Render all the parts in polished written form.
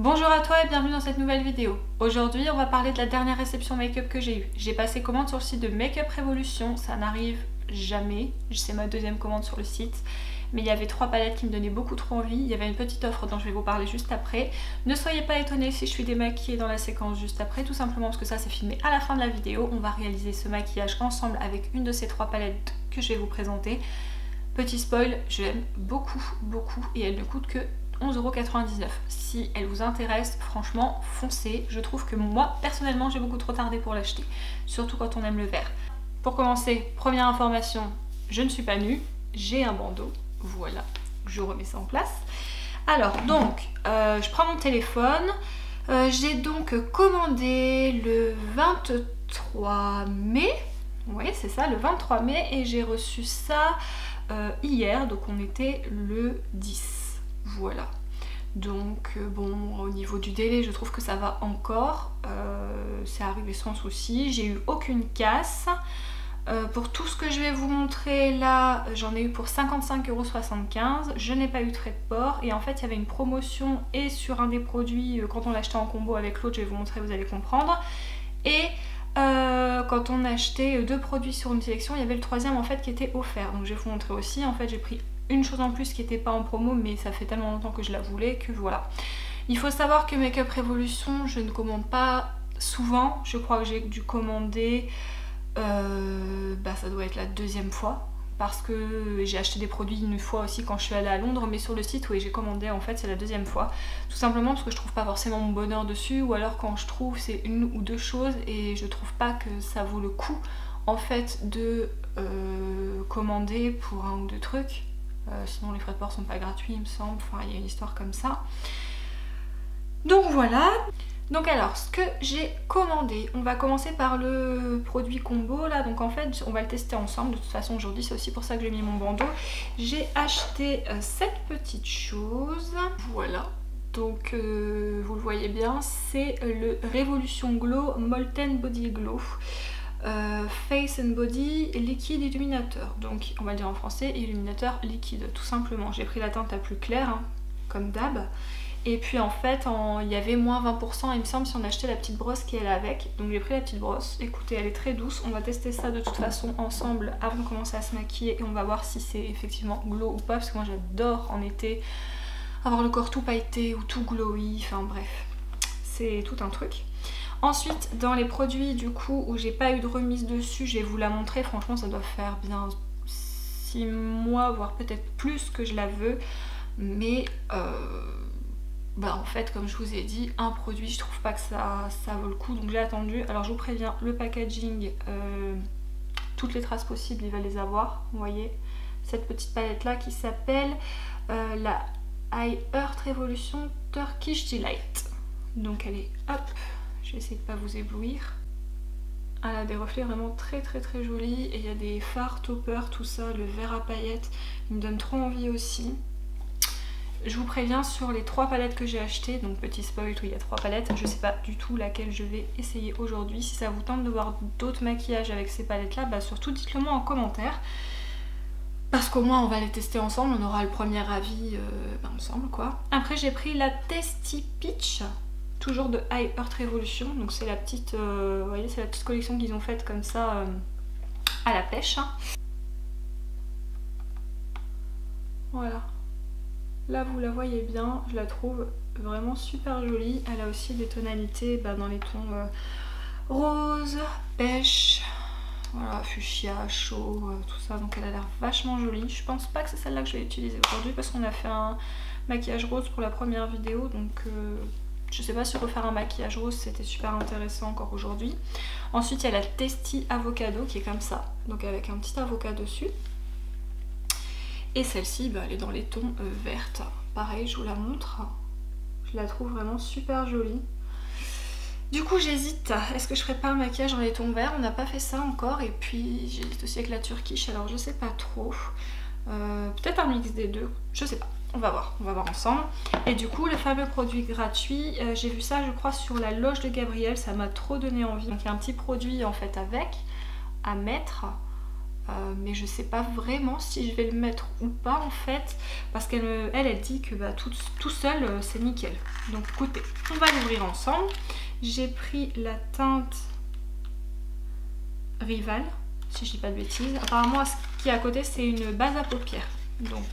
Bonjour à toi et bienvenue dans cette nouvelle vidéo. Aujourd'hui on va parler de la dernière réception make-up que j'ai eue. J'ai passé commande sur le site de Make Up Revolution, ça n'arrive jamais, c'est ma deuxième commande sur le site. Mais il y avait 3 palettes qui me donnaient beaucoup trop envie, il y avait une petite offre dont je vais vous parler juste après. Ne soyez pas étonnés si je suis démaquillée dans la séquence juste après, tout simplement parce que ça c'est filmé à la fin de la vidéo. On va réaliser ce maquillage ensemble avec une de ces 3 palettes que je vais vous présenter. Petit spoil, je l'aime beaucoup et elle ne coûte que 11,99 €. Si elle vous intéresse, franchement, foncez. Je trouve que moi, personnellement, j'ai beaucoup trop tardé pour l'acheter. Surtout quand on aime le vert. Pour commencer, première information, je ne suis pas nue. J'ai un bandeau. Voilà, je remets ça en place. Alors, donc, je prends mon téléphone. J'ai donc commandé le 23 mai. Oui, c'est ça, le 23 mai. Et j'ai reçu ça hier. Donc, on était le 10. Voilà, donc bon, au niveau du délai je trouve que ça va encore, c'est arrivé sans souci, j'ai eu aucune casse. Pour tout ce que je vais vous montrer là, j'en ai eu pour 55,75 €, je n'ai pas eu de frais de port et en fait il y avait une promotion et sur un des produits, quand on l'achetait en combo avec l'autre, je vais vous montrer, vous allez comprendre, et quand on achetait 2 produits sur une sélection, il y avait le troisième en fait qui était offert, donc je vais vous montrer aussi. En fait j'ai pris une chose en plus qui n'était pas en promo, mais ça fait tellement longtemps que je la voulais que voilà. Il faut savoir que Make Up Revolution, je ne commande pas souvent. Je crois que j'ai dû commander, ça doit être la deuxième fois. Parce que j'ai acheté des produits une fois aussi quand je suis allée à Londres, mais sur le site où j'ai commandé en fait c'est la deuxième fois. Tout simplement parce que je trouve pas forcément mon bonheur dessus, ou alors quand je trouve c'est une ou deux choses et je trouve pas que ça vaut le coup en fait de commander pour un ou deux trucs. Sinon les frais de port sont pas gratuits il me semble, enfin il y a une histoire comme ça. Donc voilà. Donc alors ce que j'ai commandé, on va commencer par le produit combo là, donc en fait on va le tester ensemble. De toute façon aujourd'hui c'est aussi pour ça que j'ai mis mon bandeau. J'ai acheté cette petite chose, voilà. Donc vous le voyez bien, c'est le Revolution Glow Molten Body Glow. Face and Body liquide illuminateur, donc on va le dire en français, illuminateur liquide tout simplement. J'ai pris la teinte la plus claire hein, comme d'hab, et puis en fait il y avait moins 20% il me semble si on achetait la petite brosse qui est là avec, donc j'ai pris la petite brosse. Écoutez, elle est très douce, on va tester ça de toute façon ensemble avant de commencer à se maquiller et on va voir si c'est effectivement glow ou pas, parce que moi j'adore en été avoir le corps tout pailleté ou tout glowy, enfin bref, c'est tout un truc. Ensuite, dans les produits du coup où j'ai pas eu de remise dessus, je vais vous la montrer. Franchement, ça doit faire bien 6 mois, voire peut-être plus que je la veux. Mais en fait, comme je vous ai dit, un produit, je trouve pas que ça vaut le coup. Donc j'ai attendu. Alors je vous préviens, le packaging, toutes les traces possibles, il va les avoir. Vous voyez, cette petite palette là qui s'appelle la I Earth Revolution Turkish Delight. Donc elle est hop. Je vais essayer de ne pas vous éblouir. Elle a des reflets vraiment très jolis. Et il y a des fards, toppers, tout ça. Le vert à paillettes, il me donne trop envie aussi. Je vous préviens sur les 3 palettes que j'ai achetées. Donc petit spoil, il y a 3 palettes. Je ne sais pas du tout laquelle je vais essayer aujourd'hui. Si ça vous tente de voir d'autres maquillages avec ces palettes là, surtout dites-le moi en commentaire. Parce qu'au moins on va les tester ensemble. On aura le premier avis ensemble quoi. Après j'ai pris la Testy Peach. Toujours de I Earth Revolution, donc c'est la petite, vous voyez, c'est la petite collection qu'ils ont faite comme ça à la pêche. Voilà, là vous la voyez bien, je la trouve vraiment super jolie. Elle a aussi des tonalités dans les tons rose, pêche, voilà, fuchsia, chaud, tout ça, donc elle a l'air vachement jolie. Je pense pas que c'est celle-là que je vais utiliser aujourd'hui parce qu'on a fait un maquillage rose pour la première vidéo, donc je sais pas si refaire un maquillage rose c'était super intéressant encore aujourd'hui. Ensuite il y a la Testy Avocado qui est comme ça, donc avec un petit avocat dessus. Et celle-ci elle est dans les tons vertes. Pareil, je vous la montre. Je la trouve vraiment super jolie. Du coup j'hésite, est-ce que je ferais pas un maquillage dans les tons verts? On n'a pas fait ça encore. Et puis j'hésite aussi avec la Turkish, alors je sais pas trop. Peut-être un mix des deux, je sais pas. On va voir ensemble. Et du coup le fameux produit gratuit, j'ai vu ça je crois sur la loge de Gabrielle, ça m'a trop donné envie. Donc il y a un petit produit en fait avec, à mettre, mais je sais pas vraiment si je vais le mettre ou pas en fait, parce qu'elle dit que bah, tout seul c'est nickel. Donc écoutez, on va l'ouvrir ensemble. J'ai pris la teinte Rival, si je dis pas de bêtises. Apparemment ce qui est à côté c'est une base à paupières, donc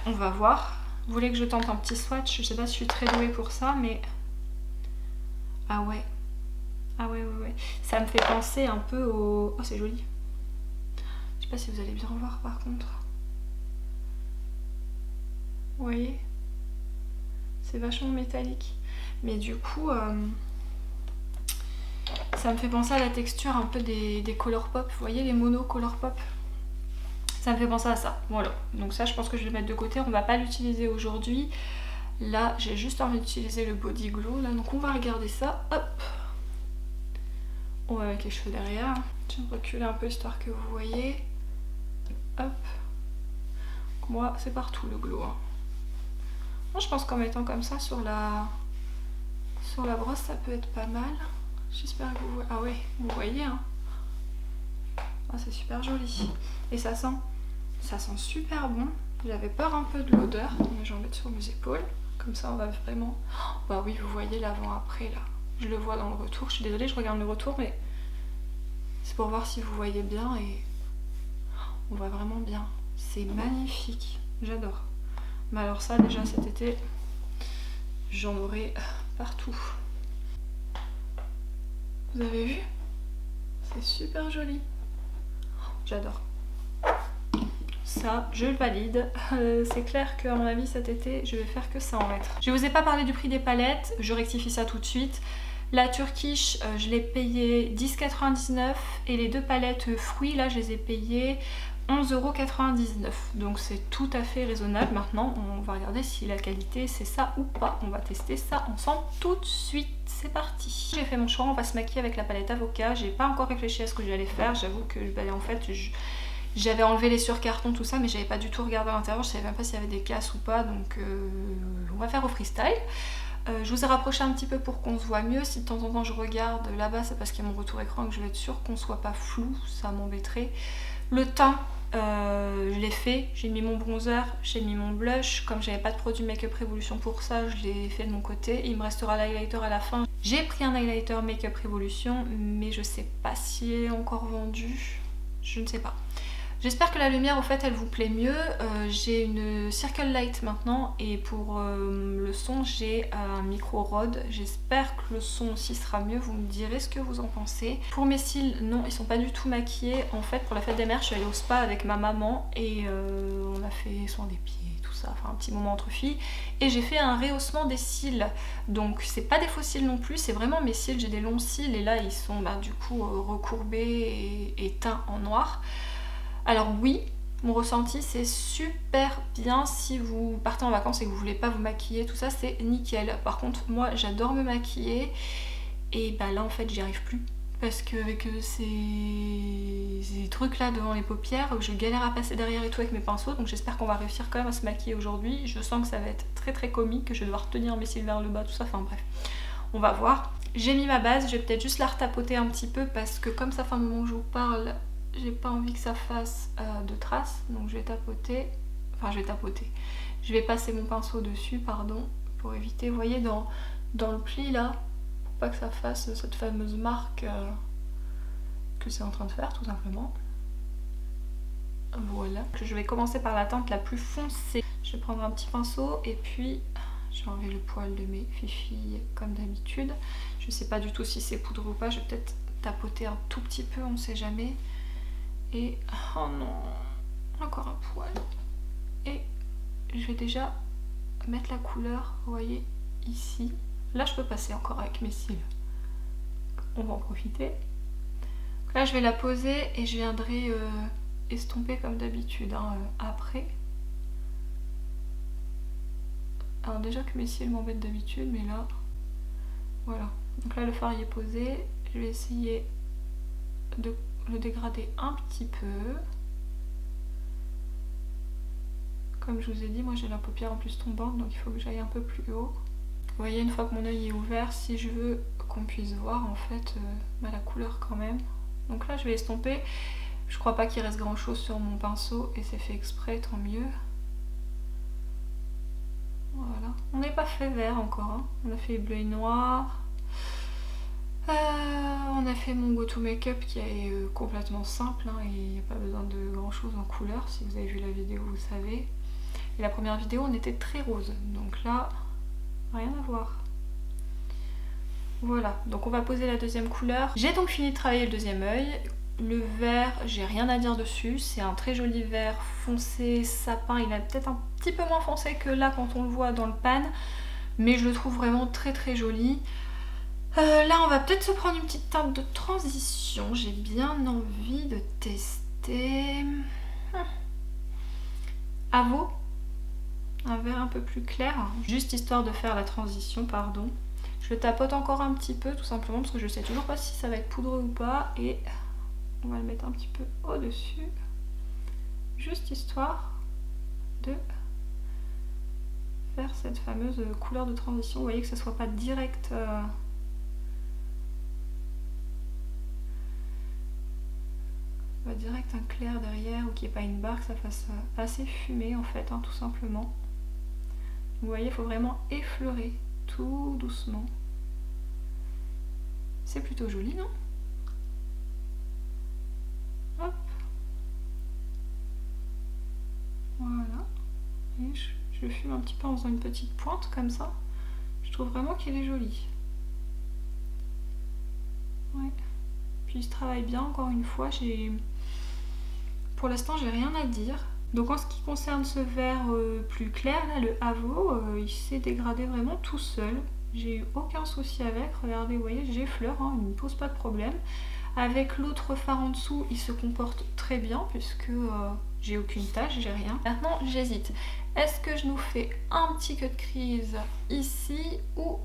on va voir. Vous voulez que je tente un petit swatch? Je sais pas si je suis très douée pour ça, mais ah ouais. Ah ouais. Ça me fait penser un peu au... Oh, c'est joli. Je sais pas si vous allez bien voir par contre. Vous voyez? C'est vachement métallique. Mais du coup, ça me fait penser à la texture un peu des Colourpop. Vous voyez les mono Colourpop? Ça me fait penser à ça. Voilà. Donc ça, je pense que je vais le mettre de côté. On va pas l'utiliser aujourd'hui. Là, j'ai juste envie d'utiliser le Body Glow. Là, donc on va regarder ça. Hop. On va mettre les cheveux derrière. Je vais me reculer un peu histoire que vous voyez. Hop. Moi, c'est partout le glow. Hein. Moi, je pense qu'en mettant comme ça sur la brosse, ça peut être pas mal. J'espère que vous voyez. Ah ouais, vous voyez. Hein. Ah, c'est super joli. Et ça sent super bon. J'avais peur un peu de l'odeur. Mais je vais en mettre sur mes épaules. Comme ça, on va vraiment... Oh, bah oui, vous voyez l'avant-après là. Je le vois dans le retour. Je suis désolée, je regarde le retour, mais c'est pour voir si vous voyez bien et on voit vraiment bien. C'est magnifique. J'adore. Mais alors ça, déjà cet été, j'en aurai partout. Vous avez vu? C'est super joli. J'adore. Ça, je le valide. C'est clair qu'à mon avis, cet été, je vais faire que ça en mettre. Je vous ai pas parlé du prix des palettes. Je rectifie ça tout de suite. La Turkish, je l'ai payé 10,99 et les deux palettes fruits, là, je les ai payées 11,99 €. Donc c'est tout à fait raisonnable. Maintenant, on va regarder si la qualité c'est ça ou pas. On va tester ça ensemble tout de suite. C'est parti. J'ai fait mon choix, on va se maquiller avec la palette Avocat. J'ai pas encore réfléchi à ce que j'allais faire. J'avoue que en fait, j'avais enlevé les surcartons, tout ça, mais j'avais pas du tout regardé à l'intérieur. Je savais même pas s'il y avait des casses ou pas. Donc on va faire au freestyle. Je vous ai rapproché un petit peu pour qu'on se voit mieux. Si de temps en temps je regarde là-bas, c'est parce qu'il y a mon retour écran et que je veux être sûre qu'on soit pas flou, ça m'embêterait. Le teint, je l'ai fait, j'ai mis mon bronzer, j'ai mis mon blush. Comme j'avais pas de produit Make-up Revolution pour ça, je l'ai fait de mon côté. Il me restera l'highlighter à la fin. J'ai pris un highlighter Make-up Revolution, mais je sais pas s'il est encore vendu. Je ne sais pas. J'espère que la lumière au fait elle vous plaît mieux. J'ai une Circle Light maintenant et pour le son j'ai un micro Rode. J'espère que le son aussi sera mieux, vous me direz ce que vous en pensez. Pour mes cils, non, ils sont pas du tout maquillés. En fait pour la fête des mères je suis allée au spa avec ma maman et on a fait soin des pieds, tout ça, enfin un petit moment entre filles. Et j'ai fait un rehaussement des cils. Donc c'est pas des faux cils non plus, c'est vraiment mes cils, j'ai des longs cils et là ils sont du coup recourbés et teints en noir. Alors oui, mon ressenti c'est super bien si vous partez en vacances et que vous voulez pas vous maquiller, tout ça c'est nickel. Par contre moi j'adore me maquiller et là en fait j'y arrive plus. Parce qu'avec ces trucs là devant les paupières, je galère à passer derrière et tout avec mes pinceaux. Donc j'espère qu'on va réussir quand même à se maquiller aujourd'hui. Je sens que ça va être très très comique, que je vais devoir tenir mes cils vers le bas, tout ça, enfin bref. On va voir. J'ai mis ma base, je vais peut-être juste la retapoter un petit peu parce que comme ça fait un moment que je vous parle, j'ai pas envie que ça fasse de traces, donc je vais tapoter, je vais passer mon pinceau dessus, pardon, pour éviter, vous voyez dans le pli là, pour pas que ça fasse cette fameuse marque que c'est en train de faire tout simplement. Voilà, je vais commencer par la teinte la plus foncée. Je vais prendre un petit pinceau et puis je vais enlever le poil de mes fifilles comme d'habitude. Je sais pas du tout si c'est poudre ou pas, je vais peut-être tapoter un tout petit peu, on sait jamais. Et oh non, encore un poil. Et je vais déjà mettre la couleur, vous voyez, ici. Là je peux passer encore avec mes cils. On va en profiter. Donc là je vais la poser et je viendrai estomper comme d'habitude après. Alors déjà que mes cils m'embêtent d'habitude, mais là, voilà. Donc là le fard y est posé. Je vais essayer de le dégrader un petit peu. Comme je vous ai dit, moi j'ai la paupière en plus tombante, donc il faut que j'aille un peu plus haut. Vous voyez, une fois que mon œil est ouvert, si je veux qu'on puisse voir en fait la couleur quand même, Donc là je vais estomper. Je crois pas qu'il reste grand chose sur mon pinceau et c'est fait exprès, tant mieux. Voilà. On n'est pas fait vert encore, hein. On a fait bleu et noir. On a fait mon go-to make-up qui est complètement simple, hein, et il n'y a pas besoin de grand chose en couleur. Si vous avez vu la vidéo, vous savez. Et la première vidéo, on était très rose. Donc là, rien à voir. Voilà, donc on va poser la deuxième couleur. J'ai donc fini de travailler le deuxième œil. Le vert, j'ai rien à dire dessus. C'est un très joli vert foncé, sapin. Il est peut-être un petit peu moins foncé que là quand on le voit dans le pan. Mais je le trouve vraiment très très joli. Là on va peut-être se prendre une petite teinte de transition, j'ai bien envie de tester Avo, un vert un peu plus clair, juste histoire de faire la transition, pardon. Je le tapote encore un petit peu tout simplement parce que je sais toujours pas si ça va être poudreux ou pas, et on va le mettre un petit peu au dessus, juste histoire de faire cette fameuse couleur de transition. Vous voyez que ça soit pas direct direct un clair derrière, ou qu'il n'y ait pas une barre, que ça fasse assez fumé en fait, hein, tout simplement. Vous voyez, il faut vraiment effleurer tout doucement. C'est plutôt joli, non? Hop. Voilà. Et je fume un petit peu en faisant une petite pointe comme ça. Je trouve vraiment qu'il est joli. Ouais. Puis il se travaille bien, encore une fois. Pour l'instant, j'ai rien à dire. Donc en ce qui concerne ce vert plus clair, là, le Avo, il s'est dégradé vraiment tout seul. J'ai eu aucun souci avec. Regardez, vous voyez, j'effleure, hein, il ne me pose pas de problème. Avec l'autre fard en dessous, il se comporte très bien puisque j'ai aucune tache, j'ai rien. Maintenant, j'hésite. Est-ce que je nous fais un petit cut crease ici ou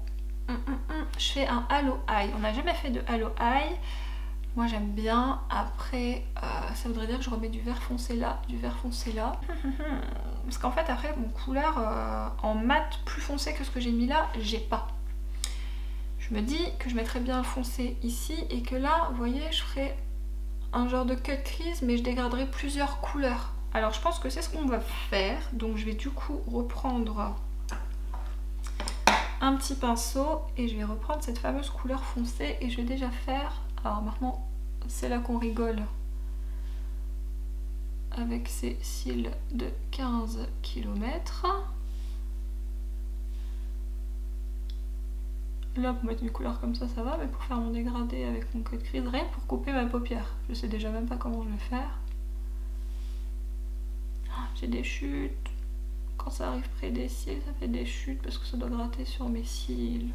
je fais un halo eye? On n'a jamais fait de halo eye. Moi j'aime bien. Après ça voudrait dire que je remets du vert foncé là, du vert foncé là. Parce qu'en fait après mon couleur en mat plus foncé que ce que j'ai mis là, j'ai pas. Je me dis que je mettrais bien le foncé ici et que là, vous voyez, je ferais un genre de cut crease mais je dégraderais plusieurs couleurs. Alors je pense que c'est ce qu'on va faire. Donc je vais du coup reprendre un petit pinceau et je vais reprendre cette fameuse couleur foncée et je vais déjà faire... Alors maintenant, c'est là qu'on rigole avec ces cils de 15 km. Là, pour mettre une couleur comme ça va, mais pour faire mon dégradé avec mon cut crease, rien pour couper ma paupière. Je sais déjà même pas comment je vais faire. J'ai des chutes. Quand ça arrive près des cils, ça fait des chutes parce que ça doit gratter sur mes cils.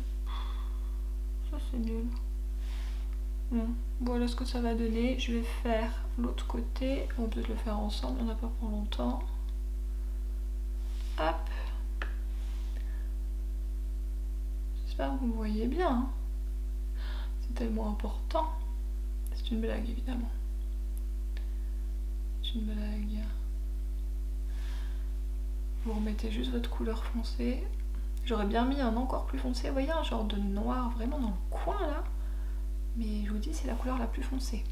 Ça, c'est nul. Bon, voilà ce que ça va donner. Je vais faire l'autre côté. On peut le faire ensemble, on n'a pas pour longtemps. Hop. J'espère que vous me voyez bien. Hein. C'est tellement important. C'est une blague, évidemment. C'est une blague. Vous remettez juste votre couleur foncée. J'aurais bien mis un encore plus foncé. Vous voyez, un genre de noir vraiment dans le coin là. Mais je vous dis, c'est la couleur la plus foncée.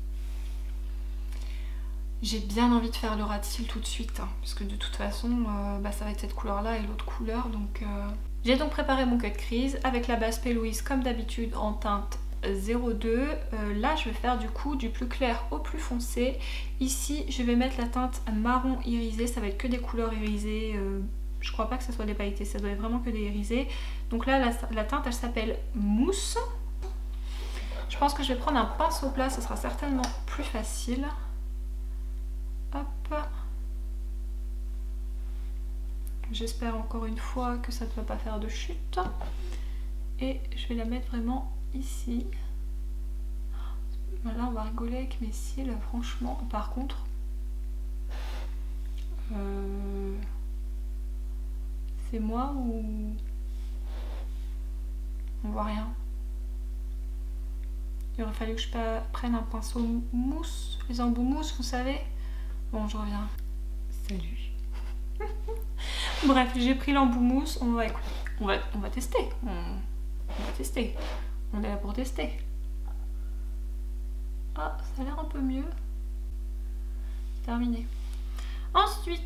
J'ai bien envie de faire le ras de cils tout de suite, hein, parce que de toute façon, ça va être cette couleur-là et l'autre couleur. Donc, j'ai donc préparé mon cut crease avec la base P. Louise comme d'habitude en teinte 02. Là, je vais faire du coup du plus clair au plus foncé. Ici, je vais mettre la teinte marron irisé. Ça va être que des couleurs irisées. Je crois pas que ce soit des pailletés, ça doit être vraiment que des irisés. Donc là, la teinte, elle s'appelle Mousse. Je pense que je vais prendre un pinceau plat, ce sera certainement plus facile. Hop. J'espère encore une fois que ça ne va pas faire de chute. Et je vais la mettre vraiment ici. Là, on va rigoler avec mes cils, franchement. Par contre, c'est moi ou on voit rien? Il aurait fallu que je prenne un pinceau mousse, les embouts mousse, vous savez. Bon, je reviens. Salut. Bref, j'ai pris l'embout mousse. On va tester. On va tester. On est là pour tester. Ah, ça a l'air un peu mieux. Terminé. Ensuite,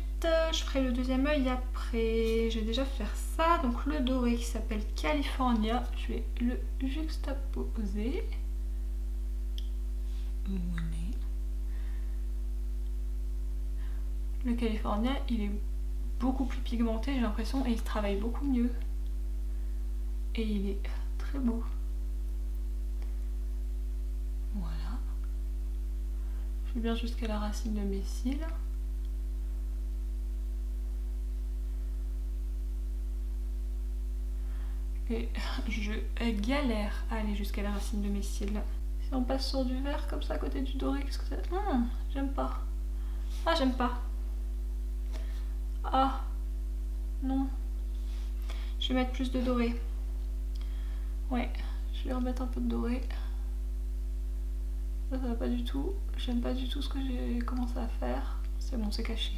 je ferai le deuxième œil après. Je vais déjà faire ça. Donc le doré qui s'appelle California. Je vais le juxtaposer. Voilà. Le California, il est beaucoup plus pigmenté, j'ai l'impression, et il travaille beaucoup mieux. Et il est très beau. Voilà. Je vais bien jusqu'à la racine de mes cils. Et je galère à aller jusqu'à la racine de mes cils. Si on passe sur du vert comme ça à côté du doré, qu'est-ce que ça... j'aime pas. Ah, j'aime pas. Ah, non. Je vais mettre plus de doré. Ouais, je vais remettre un peu de doré. Ça va pas du tout. J'aime pas du tout ce que j'ai commencé à faire. C'est bon, c'est caché.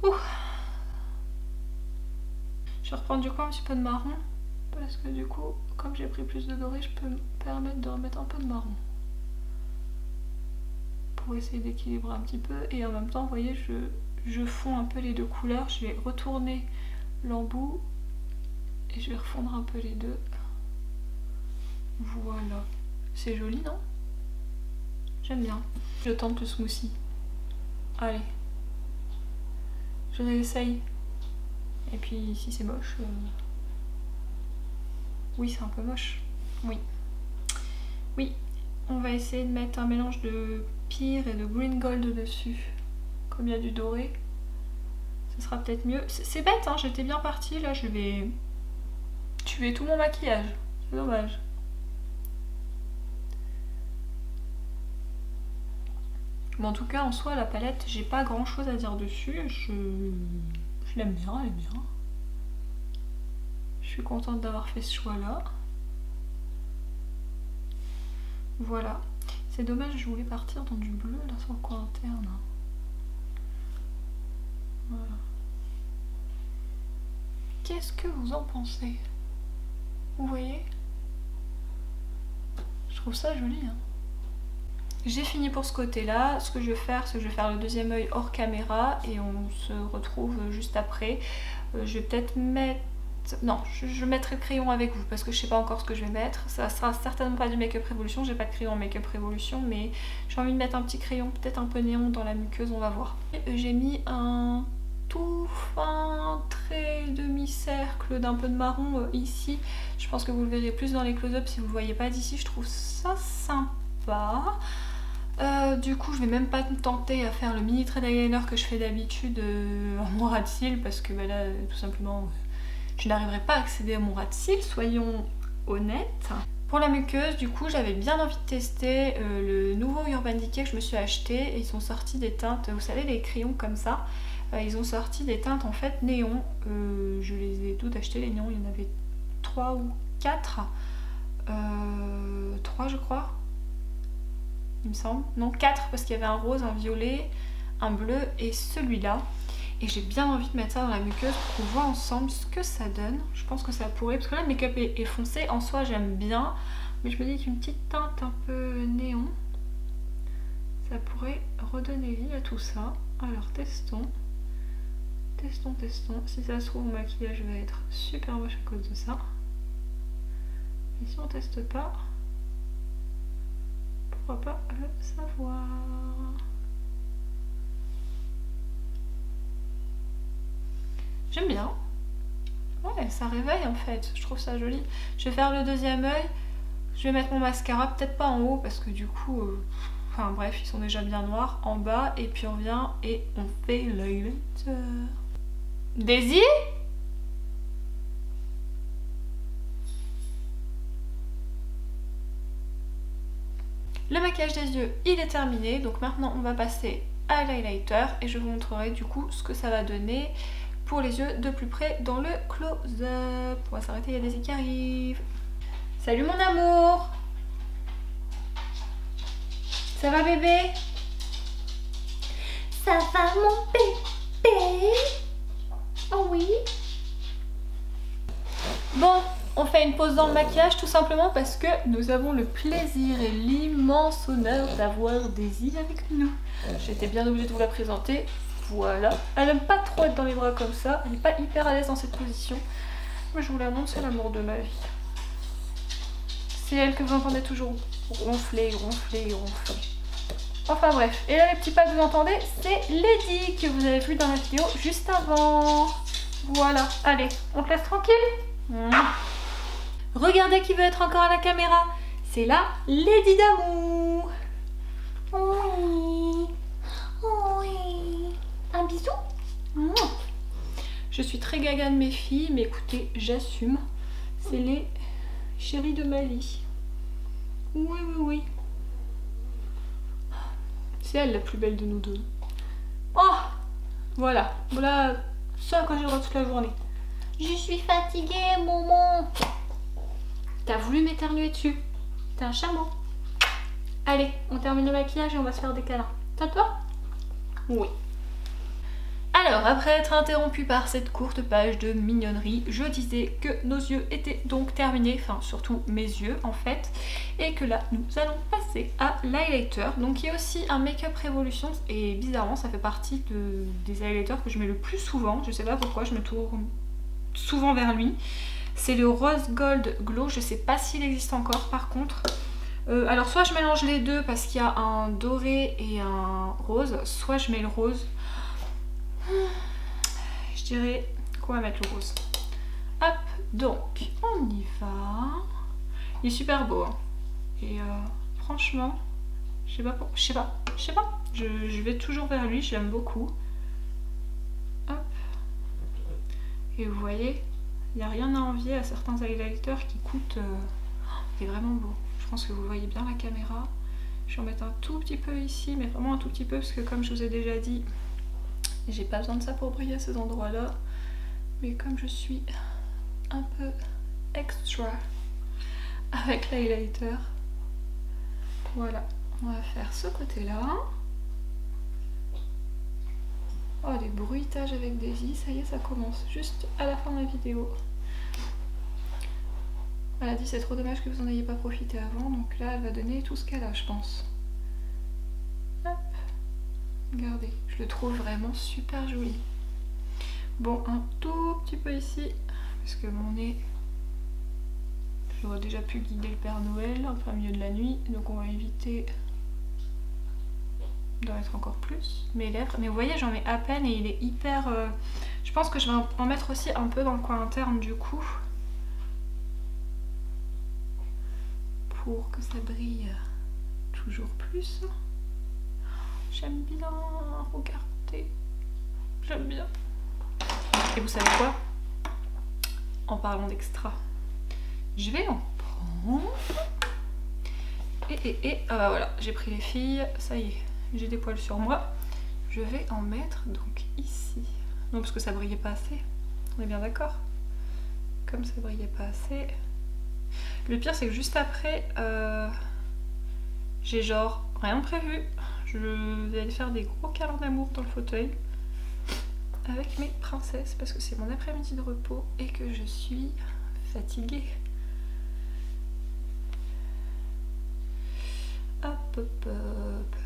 Ouh. Je vais reprendre du coup un petit peu de marron. Parce que du coup, comme j'ai pris plus de doré, je peux me permettre de remettre un peu de marron. Pour essayer d'équilibrer un petit peu. Et en même temps, vous voyez, je fonds un peu les deux couleurs. Je vais retourner l'embout. Et je vais refondre un peu les deux. Voilà. C'est joli, non? J'aime bien. Je tente le smoothie. Allez. Je réessaye. Et puis si c'est moche... Oui, c'est un peu moche. Oui. Oui. On va essayer de mettre un mélange de Pear et de Green Gold dessus. Comme il y a du doré. Ce sera peut-être mieux. C'est bête, hein, j'étais bien partie. Là, je vais tuer tout mon maquillage. C'est dommage. Mais en tout cas, en soi, la palette, j'ai pas grand chose à dire dessus. Je l'aime bien, elle est bien. Je suis contente d'avoir fait ce choix-là. Voilà. C'est dommage, je voulais partir dans du bleu, là, sur le coin interne. Voilà. Qu'est-ce que vous en pensez? Vous voyez? Je trouve ça joli, hein. J'ai fini pour ce côté-là. Ce que je vais faire, c'est que je vais faire le deuxième œil hors caméra et on se retrouve juste après. Je vais peut-être mettre... Non, je mettrai le crayon avec vous parce que je sais pas encore ce que je vais mettre. Ça sera certainement pas du Make-up Révolution. J'ai pas de crayon en Make-up Révolution, mais j'ai envie de mettre un petit crayon, peut-être un peu néon dans la muqueuse, on va voir. J'ai mis un tout fin trait demi-cercle d'un peu de marron ici. Je pense que vous le verrez plus dans les close-up si vous le voyez pas d'ici. Je trouve ça sympa. Du coup, je vais même pas me tenter à faire le mini trait d'eyeliner que je fais d'habitude en mon ras de cils parce que bah, là, tout simplement, je n'arriverai pas à accéder à mon ras de cils, soyons honnêtes. Pour la muqueuse, du coup, j'avais bien envie de tester le nouveau Urban Decay que je me suis acheté. Et ils ont sorti des teintes, vous savez, les crayons comme ça. Ils ont sorti des teintes en fait néon. Je les ai toutes achetées, les néons, il y en avait 3 ou 4. 3 je crois. Il me semble. Non, 4 parce qu'il y avait un rose, un violet, un bleu et celui-là. Et j'ai bien envie de mettre ça dans la muqueuse pour qu'on voit ensemble ce que ça donne. Je pense que ça pourrait, parce que là le make-up est foncé, en soi j'aime bien. Mais je me dis qu'une petite teinte un peu néon, ça pourrait redonner vie à tout ça. Alors testons. Testons. Si ça se trouve, mon maquillage va être super moche à cause de ça. Et si on teste pas, pourquoi pas le savoir. J'aime bien. Ouais, ça réveille en fait. Je trouve ça joli. Je vais faire le deuxième œil. Je vais mettre mon mascara, peut-être pas en haut parce que du coup... Enfin bref, ils sont déjà bien noirs. En bas, et puis on vient et on fait l'highlighter. Daisy ? Le maquillage des yeux, il est terminé. Donc maintenant, on va passer à l'highlighter et je vous montrerai du coup ce que ça va donner pour les yeux de plus près dans le close-up. On va s'arrêter, il y a Daisy qui arrive. Salut mon amour! Ça va bébé? Ça va mon bébé? Oh oui. Bon, On fait une pause dans le maquillage tout simplement parce que nous avons le plaisir et l'immense honneur d'avoir Daisy avec nous. J'étais bien obligée de vous la présenter. Voilà. Elle aime pas trop être dans les bras comme ça. Elle n'est pas hyper à l'aise dans cette position. Moi je vous l'annonce, c'est l'amour de ma vie. C'est elle que vous entendez toujours ronfler, ronfler, ronfler. Enfin bref. Et là les petits pas que vous entendez, c'est Lady que vous avez vu dans la vidéo juste avant. Voilà. Allez, on te laisse tranquille. Regardez qui veut être encore à la caméra. C'est la Lady d'amour. Oui. Oui. Un bisou. Je suis très gaga de mes filles, mais écoutez, j'assume. C'est les chéris de Mali. Oui, oui, oui. C'est elle la plus belle de nous deux. Oh, voilà. Voilà ce à quoi j'ai le droit toute la journée. Je suis fatiguée, maman. T'as voulu m'éternuer dessus. T'es un chameau. Allez, on termine le maquillage et on va se faire des câlins. Ça te va? Oui. Alors, après être interrompu par cette courte page de mignonnerie, je disais que nos yeux étaient donc terminés, enfin surtout mes yeux en fait, et que là nous allons passer à l'highlighter, donc qui est aussi un Make-up Révolution, et bizarrement ça fait partie des highlighters que je mets le plus souvent, je sais pas pourquoi, je me tourne souvent vers lui. C'est le Rose Gold Glow, je sais pas s'il existe encore par contre. Alors soit je mélange les deux parce qu'il y a un doré et un rose, soit je mets le rose. Je dirais qu'on va mettre le rose. Hop, donc on y va. Il est super beau hein. Et franchement, je sais pas, je vais toujours vers lui, je l'aime beaucoup. Hop. Et vous voyez, il n'y a rien à envier à certains highlighters qui coûtent... il est vraiment beau. Je pense que vous voyez bien la caméra. Je vais en mettre un tout petit peu ici, mais vraiment un tout petit peu parce que comme je vous ai déjà dit, j'ai pas besoin de ça pour briller à ces endroits-là. Mais comme je suis un peu extra avec l'highlighter, voilà, on va faire ce côté-là. Oh, des bruitages avec Daisy, ça y est, ça commence juste à la fin de la vidéo. Elle a dit c'est trop dommage que vous n'en ayez pas profité avant, donc là elle va donner tout ce qu'elle a je pense. Hop. Regardez, je le trouve vraiment super joli. Bon, un tout petit peu ici, parce que mon nez, j'aurais déjà pu guider le Père Noël en plein milieu de la nuit, donc on va éviter d'en mettre encore plus. Mes lèvres, mais vous voyez j'en mets à peine et il est hyper... Je pense que je vais en mettre aussi un peu dans le coin interne du coup. Pour que ça brille toujours plus. J'aime bien, regardez, j'aime bien. Et vous savez quoi? En parlant d'extra, je vais en prendre. Ah bah voilà, j'ai pris les filles, ça y est, j'ai des poils sur moi. Je vais en mettre donc ici. Non, parce que ça brillait pas assez, on est bien d'accord? Comme ça brillait pas assez... Le pire c'est que juste après, j'ai genre rien de prévu. Je vais aller faire des gros câlins d'amour dans le fauteuil avec mes princesses parce que c'est mon après-midi de repos et que je suis fatiguée. Hop hop hop.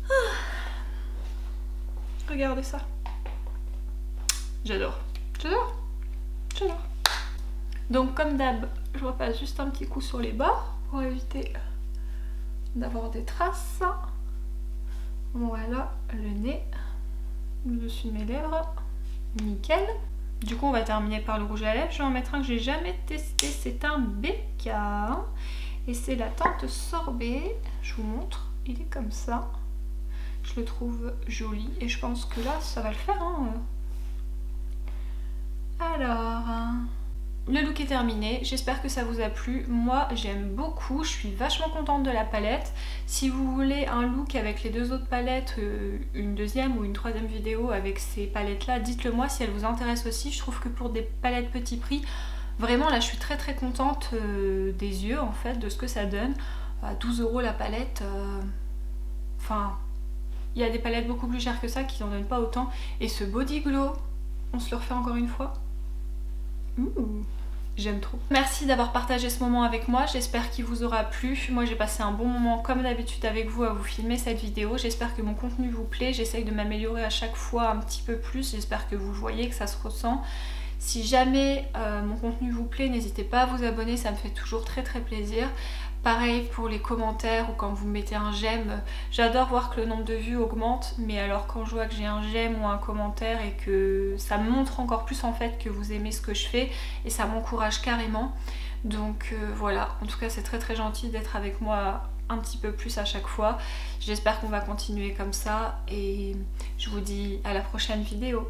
Ah. Regardez ça. J'adore. J'adore. J'adore. Donc comme d'hab, je repasse juste un petit coup sur les bords pour éviter d'avoir des traces. Voilà le nez, le dessus de mes lèvres, nickel. Du coup on va terminer par le rouge à lèvres. Je vais en mettre un que j'ai jamais testé, c'est un BK et c'est la teinte sorbet. Je vous montre, il est comme ça. Je le trouve joli et je pense que là ça va le faire hein. Alors... Le look est terminé, j'espère que ça vous a plu. Moi j'aime beaucoup, je suis vachement contente de la palette. Si vous voulez un look avec les deux autres palettes, une deuxième ou une troisième vidéo avec ces palettes là, dites-le moi si elles vous intéressent aussi. Je trouve que pour des palettes petit prix, vraiment là je suis très contente des yeux en fait, de ce que ça donne. À 12 € la palette, enfin il y a des palettes beaucoup plus chères que ça qui n'en donnent pas autant. Et ce body glow, on se le refait encore une fois. J'aime trop. Merci d'avoir partagé ce moment avec moi, j'espère qu'il vous aura plu. Moi j'ai passé un bon moment comme d'habitude avec vous à vous filmer cette vidéo. J'espère que mon contenu vous plaît, j'essaye de m'améliorer à chaque fois un petit peu plus. J'espère que vous voyez, que ça se ressent. Si jamais mon contenu vous plaît, n'hésitez pas à vous abonner, ça me fait toujours très plaisir. Pareil pour les commentaires ou quand vous mettez un j'aime, j'adore voir que le nombre de vues augmente, mais alors quand je vois que j'ai un j'aime ou un commentaire et que ça me montre encore plus en fait que vous aimez ce que je fais et ça m'encourage carrément. Donc voilà, en tout cas c'est très gentil d'être avec moi un petit peu plus à chaque fois. J'espère qu'on va continuer comme ça et je vous dis à la prochaine vidéo.